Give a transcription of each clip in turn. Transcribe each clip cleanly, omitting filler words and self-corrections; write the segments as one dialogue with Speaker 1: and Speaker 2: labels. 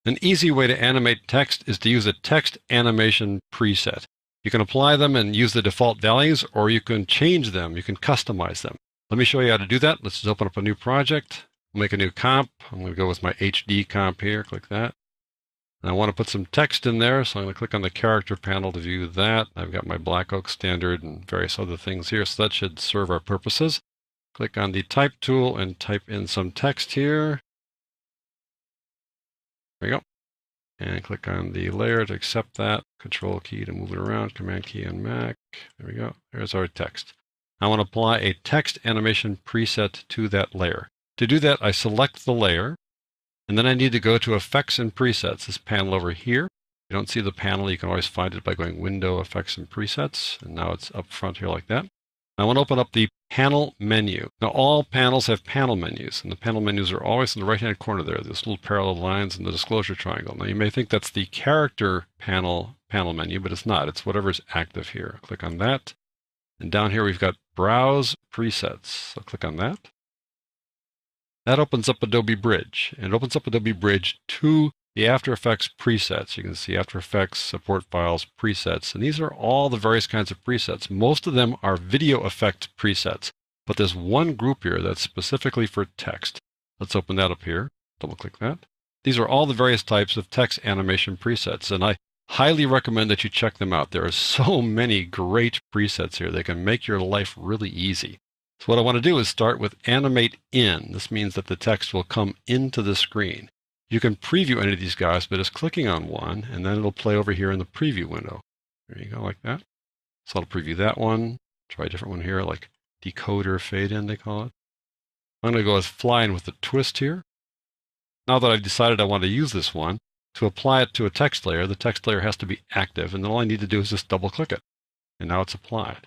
Speaker 1: An easy way to animate text is to use a text animation preset. You can apply them and use the default values, or you can change them. You can customize them. Let me show you how to do that. Let's just open up a new project. We'll make a new comp. I'm going to go with my HD comp here. Click that. And I want to put some text in there, so I'm going to click on the character panel to view that. I've got my Black Oak standard and various other things here, so that should serve our purposes. Click on the type tool and type in some text here. There you go. And click on the layer to accept that. Control key to move it around. Command key on Mac. There we go. There's our text. I want to apply a text animation preset to that layer. To do that, I select the layer, and then I need to go to Effects and Presets, this panel over here. If you don't see the panel, you can always find it by going Window, Effects, and Presets. And now it's up front here like that. I want to open up the panel menu. Now, all panels have panel menus, and the panel menus are always in the right-hand corner there. There's little parallel lines and the disclosure triangle. Now, you may think that's the character panel menu, but it's not. It's whatever's active here. Click on that. And down here, we've got Browse Presets. So click on that. That opens up Adobe Bridge, and it opens up Adobe Bridge to the After Effects presets. You can see After Effects, Support Files, Presets, and these are all the various kinds of presets. Most of them are video effect presets, but there's one group here that's specifically for text. Let's open that up here. Double click that. These are all the various types of text animation presets, and I highly recommend that you check them out. There are so many great presets here. They can make your life really easy. So what I want to do is start with Animate In. This means that the text will come into the screen. You can preview any of these guys by just clicking on one, and then it'll play over here in the preview window. There you go, like that. So I'll preview that one. Try a different one here, like Decoder Fade In, they call it. I'm going to go with Fly In with the twist here. Now that I've decided I want to use this one, to apply it to a text layer, the text layer has to be active, and then all I need to do is just double click it. And now it's applied.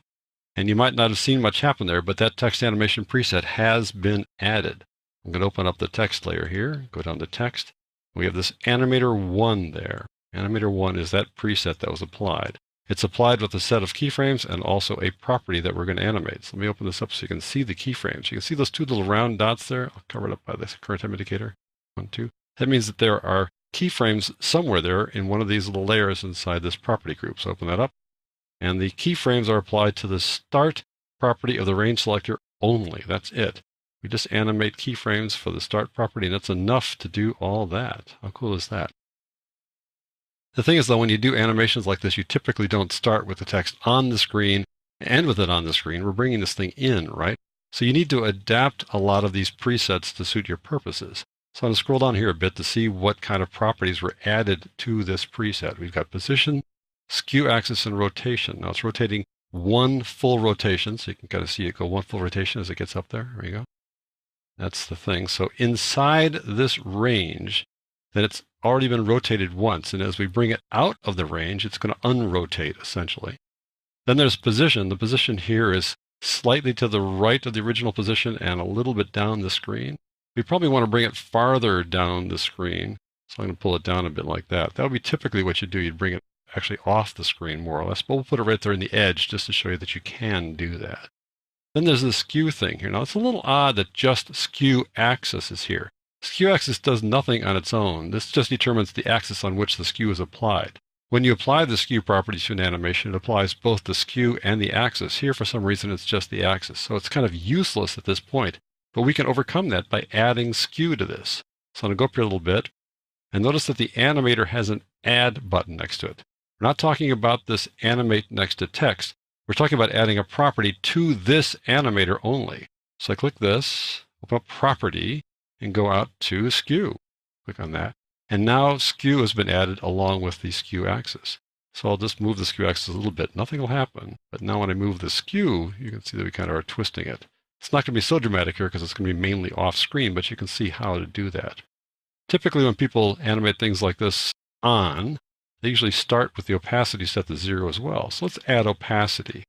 Speaker 1: And you might not have seen much happen there, but that text animation preset has been added. I'm going to open up the text layer here, go down to text. We have this Animator 1 there. Animator 1 is that preset that was applied. It's applied with a set of keyframes and also a property that we're going to animate. So let me open this up so you can see the keyframes. You can see those two little round dots there. I'll cover it up by this current time indicator. 1, 2. That means that there are keyframes somewhere there in one of these little layers inside this property group. So open that up. And the keyframes are applied to the start property of the range selector only. That's it. We just animate keyframes for the start property, and that's enough to do all that. How cool is that? The thing is, though, when you do animations like this, you typically don't start with the text on the screen and end with it on the screen. We're bringing this thing in, right? So you need to adapt a lot of these presets to suit your purposes. So I'm going to scroll down here a bit to see what kind of properties were added to this preset. We've got position, skew axis, and rotation. Now it's rotating one full rotation, so you can kind of see it go one full rotation as it gets up there. There you go. That's the thing. So inside this range, then it's already been rotated once, and as we bring it out of the range, it's going to unrotate, essentially. Then there's position. The position here is slightly to the right of the original position and a little bit down the screen. We probably want to bring it farther down the screen, so I'm going to pull it down a bit like that. That would be typically what you do. You'd bring it actually off the screen, more or less, but we'll put it right there in the edge just to show you that you can do that. Then there's the skew thing here. Now, it's a little odd that just skew axis is here. Skew axis does nothing on its own. This just determines the axis on which the skew is applied. When you apply the skew properties to an animation, it applies both the skew and the axis. Here, for some reason, it's just the axis. So it's kind of useless at this point, but we can overcome that by adding skew to this. So I'm going to go up here a little bit, and notice that the animator has an add button next to it. We're not talking about this animate next to text. We're talking about adding a property to this animator only. So I click this, open up property, and go out to skew. Click on that. And now skew has been added along with the skew axis. So I'll just move the skew axis a little bit. Nothing will happen. But now when I move the skew, you can see that we kind of are twisting it. It's not going to be so dramatic here because it's going to be mainly off screen, but you can see how to do that. Typically when people animate things like this on, they usually start with the opacity set to 0 as well. So let's add opacity.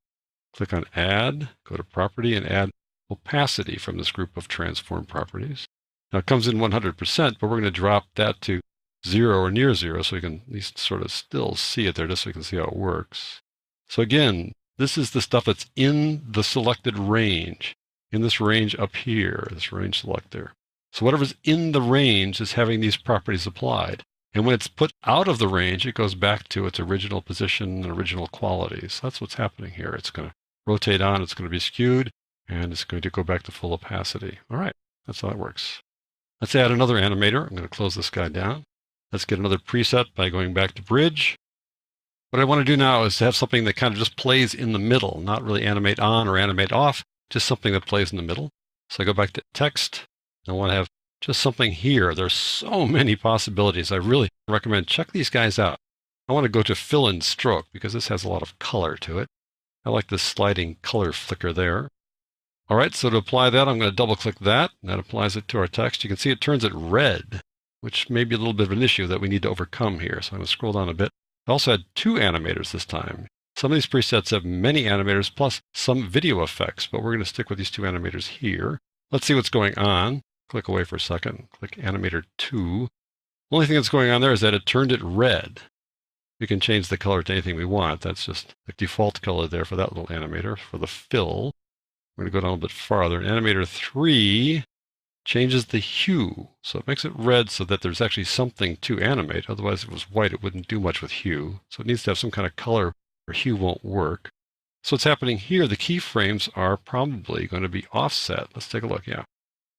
Speaker 1: Click on Add, go to Property, and add opacity from this group of transform properties. Now it comes in 100%, but we're going to drop that to 0 or near 0 so we can at least sort of still see it there just so we can see how it works. So again, this is the stuff that's in the selected range, in this range up here, this range selector. So whatever's in the range is having these properties applied. And when it's put out of the range, it goes back to its original position and original qualities. That's what's happening here. It's going to rotate on, it's going to be skewed, and it's going to go back to full opacity. All right, that's how it works. Let's add another animator. I'm going to close this guy down. Let's get another preset by going back to Bridge. What I want to do now is to have something that kind of just plays in the middle, not really animate on or animate off, just something that plays in the middle. So I go back to Text. I want to have just something here. There's so many possibilities. I really recommend check these guys out. I want to go to Fill and Stroke because this has a lot of color to it. I like this sliding color flicker there. All right, so to apply that, I'm going to double click that. And that applies it to our text. You can see it turns it red, which may be a little bit of an issue that we need to overcome here. So I'm going to scroll down a bit. I also had 2 animators this time. Some of these presets have many animators plus some video effects, but we're going to stick with these 2 animators here. Let's see what's going on. Click away for a second. Click Animator 2. The only thing that's going on there is that it turned it red. We can change the color to anything we want. That's just the default color there for that little animator. For the fill, we're going to go down a bit farther. Animator 3 changes the hue. So it makes it red so that there's actually something to animate. Otherwise, if it was white, it wouldn't do much with hue. So it needs to have some kind of color or hue won't work. So what's happening here, the keyframes are probably going to be offset. Let's take a look. Yeah.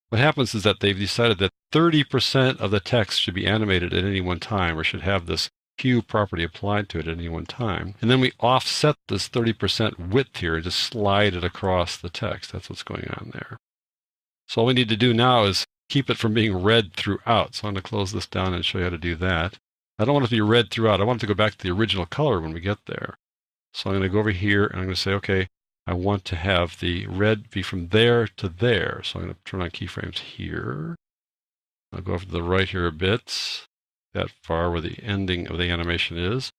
Speaker 1: What happens is that they've decided that 30% of the text should be animated at any one time or should have this hue property applied to it at any one time. And then we offset this 30% width here and just slide it across the text. That's what's going on there. So all we need to do now is keep it from being red throughout. So I'm going to close this down and show you how to do that. I don't want it to be red throughout. I want it to go back to the original color when we get there. So I'm going to go over here and I'm going to say, okay, I want to have the red be from there to there. So I'm going to turn on keyframes here. I'll go over to the right here a bit, that far where the ending of the animation is.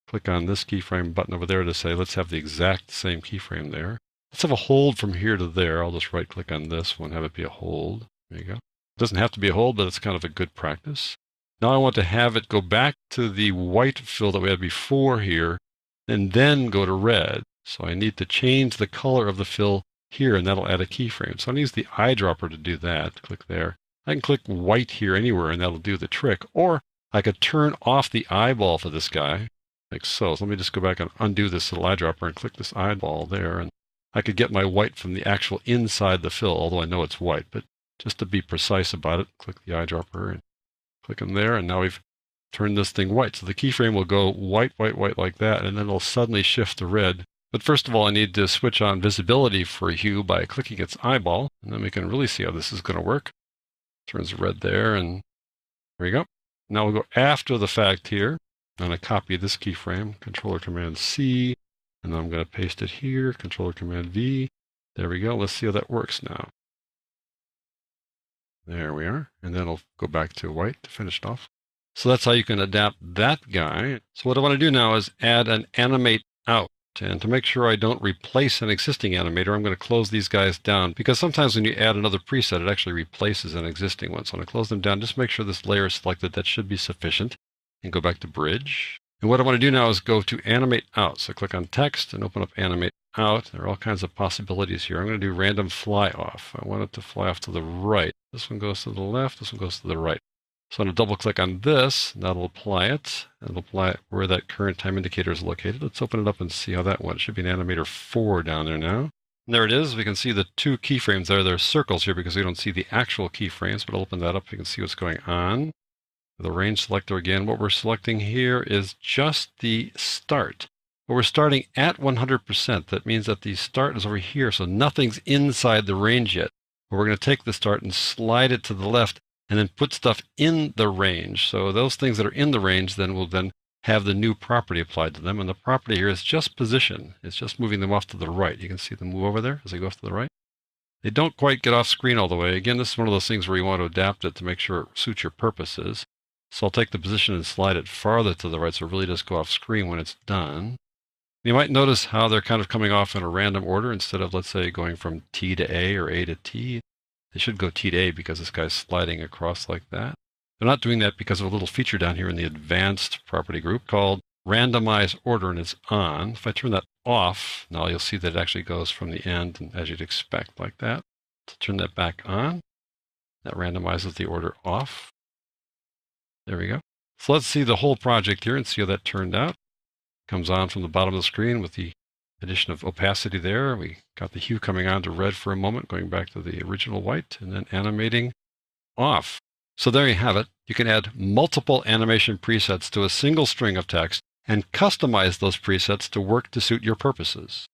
Speaker 1: Click on this keyframe button over there to say, let's have the exact same keyframe there. Let's have a hold from here to there. I'll just right click on this one, have it be a hold. There you go. It doesn't have to be a hold, but it's kind of a good practice. Now I want to have it go back to the white fill that we had before here, and then go to red. So I need to change the color of the fill here, and that'll add a keyframe. So I use the eyedropper to do that. Click there. I can click white here anywhere, and that'll do the trick. Or I could turn off the eyeball for this guy, like so. So let me just go back and undo this little eyedropper and click this eyeball there, and I could get my white from the actual inside the fill, although I know it's white. But just to be precise about it, click the eyedropper and click in there, and now we've turned this thing white. So the keyframe will go white, white, white like that, and then it'll suddenly shift to red. But first of all, I need to switch on visibility for hue by clicking its eyeball, and then we can really see how this is going to work. Turns red there, and there we go. Now we'll go after the fact here. I'm going to copy this keyframe, Controller Command C, and then I'm going to paste it here, Controller Command V. There we go. Let's see how that works now. There we are. And then I'll go back to white to finish it off. So that's how you can adapt that guy. So what I want to do now is add an animate out. And to make sure I don't replace an existing animator, I'm going to close these guys down, because sometimes when you add another preset, it actually replaces an existing one. So I'm going to close them down. Just make sure this layer is selected. That should be sufficient. And go back to Bridge. And what I want to do now is go to Animate Out. So click on Text and open up Animate Out. There are all kinds of possibilities here. I'm going to do Random Fly Off. I want it to fly off to the right. This one goes to the left. This one goes to the right. So I'm going to double click on this. That'll apply it. It'll apply it where that current time indicator is located. Let's open it up and see how that went. It should be an animator 4 down there now. And there it is. We can see the 2 keyframes there. There are circles here because we don't see the actual keyframes, but I'll open that up. You can see what's going on. The range selector again. What we're selecting here is just the start. But we're starting at 100%. That means that the start is over here, so nothing's inside the range yet. But we're going to take the start and slide it to the left, and then put stuff in the range. So those things that are in the range then will then have the new property applied to them. And the property here is just position. It's just moving them off to the right. You can see them move over there as they go off to the right. They don't quite get off screen all the way. Again, this is one of those things where you want to adapt it to make sure it suits your purposes. So I'll take the position and slide it farther to the right so it really does go off screen when it's done. You might notice how they're kind of coming off in a random order instead of, let's say, going from T to A or A to T. They should go T to A because this guy's sliding across like that. They're not doing that because of a little feature down here in the advanced property group called randomize order, and it's on. If I turn that off, now you'll see that it actually goes from the end, and as you'd expect, like that. To turn that back on, that randomizes the order off. There we go. So let's see the whole project here and see how that turned out. Comes on from the bottom of the screen with the addition of opacity there. We got the hue coming on to red for a moment, going back to the original white, and then animating off. So there you have it. You can add multiple animation presets to a single string of text and customize those presets to work to suit your purposes.